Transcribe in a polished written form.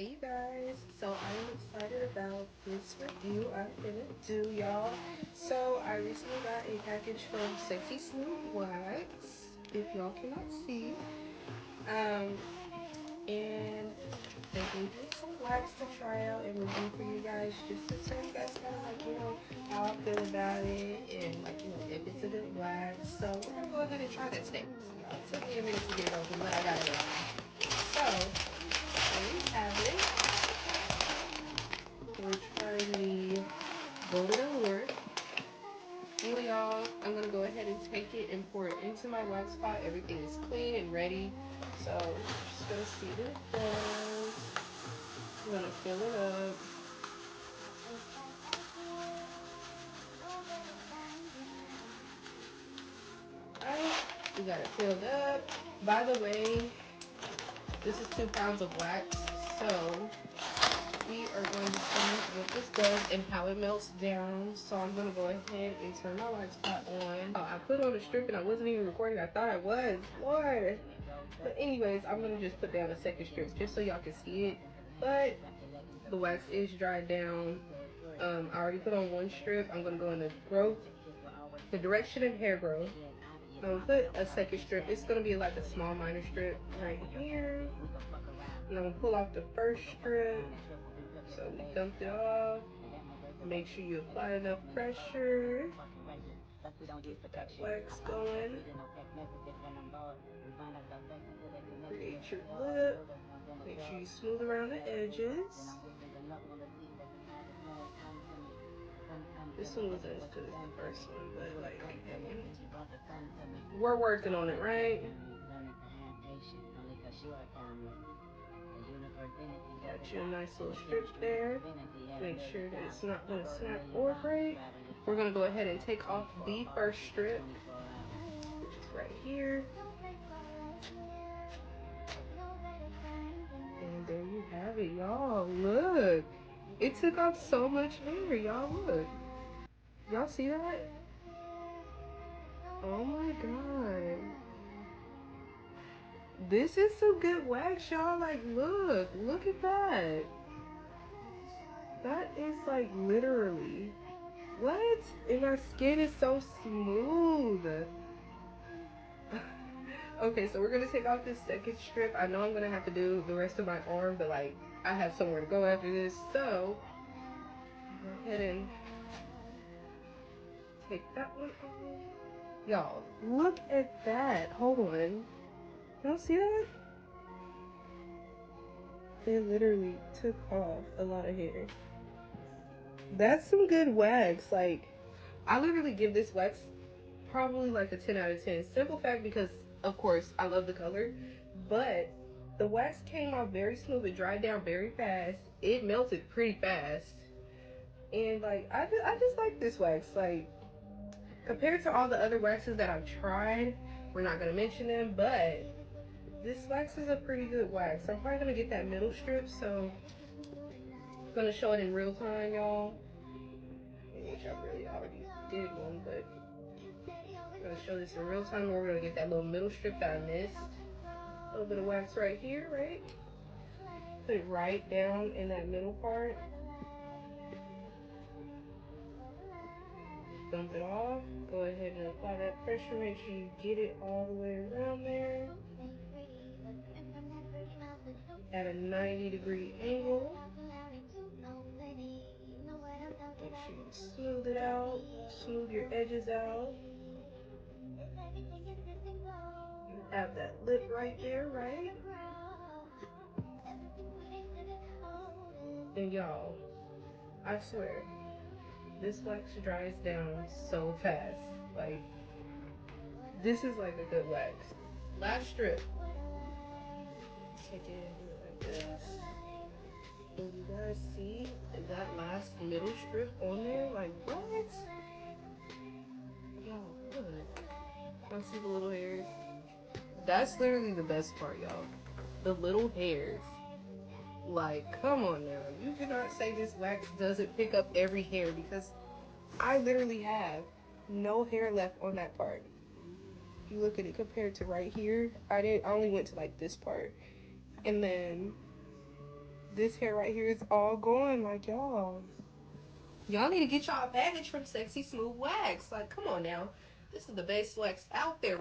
Hey guys, so I'm excited about this review I'm gonna do, y'all. So I recently got a package from Sexy Smooth Wax, if y'all cannot see. And they gave me some wax to try out and review for you guys, just to tell you guys kind of like, how I feel about it and like, if it's a good wax. So we're gonna go ahead and try that today. It took me a minute to get it open, but I got it open. So, there you have it. We're trying the Golden Allure. Well, y'all, I'm going to go ahead and take it and pour it into my wax pot. Everything is clean and ready. So, just going to see what it does. I'm going to fill it up. Alright, we got it filled up. By the way, this is 2 pounds of wax. So, we are going to see what this does and how it melts down. So I'm going to go ahead and turn my wax pot on. Oh, I put on a strip and I wasn't even recording. I thought I was. Lord. But anyways, I'm going to just put down a second strip just so y'all can see it. But the wax is dried down. I already put on 1 strip. I'm going to go in the direction of hair growth. I'm going to put a second strip. It's going to be like a small minor strip right here. And I'm going to pull off the first strip. So we dumped it off. Make sure you apply enough pressure. Get that wax going. Create your lip. Make sure you smooth around the edges. This one wasn't as good as the first one, but like, we're working on it, right? Got you a nice little strip there. Make sure that it's not going to snap or break. We're going to go ahead and take off the first strip, which is right here. And there you have it, y'all. Look. It took off so much hair, y'all. Look. Y'all see that? Oh my god. This is some good wax, y'all. Like, look. Look at that. That is like literally. What? And my skin is so smooth. Okay, so we're gonna take off this second strip. I know I'm gonna have to do the rest of my arm, but like, I have somewhere to go after this. So, go ahead and take that one off. Y'all, look at that. Hold on. Y'all see that? It literally took off a lot of hair. That's some good wax. Like, I literally give this wax probably like a 10 out of 10. Simple fact because, of course, I love the color. But the wax came off very smooth. It dried down very fast. It melted pretty fast. And, like, I just like this wax. Like, compared to all the other waxes that I've tried, we're not going to mention them, but this wax is a pretty good wax. I'm probably going to get that middle strip, so I'm going to show it in real time, y'all. Which I really already did one, but I'm going to show this in real time. We're going to get that little middle strip that I missed. A little bit of wax right here, right? Put it right down in that middle part. Dump it off. Go ahead and apply that pressure. Make sure you get it all the way around there. At a 90-degree angle. Make sure you smooth it out. Smooth your edges out. Have that lip right there, right? And y'all, I swear, this wax dries down so fast. Like, this is like a good wax. Last strip. Take it and do it like this. And you guys see that last middle strip on there? Like, what? Y'all, look. Y'all see the little hairs? That's literally the best part, y'all. The little hairs. Like, come on now. You cannot say this wax doesn't pick up every hair, because I literally have no hair left on that part. If you look at it compared to right here, I only went to like this part. And then this hair right here is all gone. Like, y'all need to get y'all a package from Sexy Smooth Wax. Like, come on now. This is the best wax out there.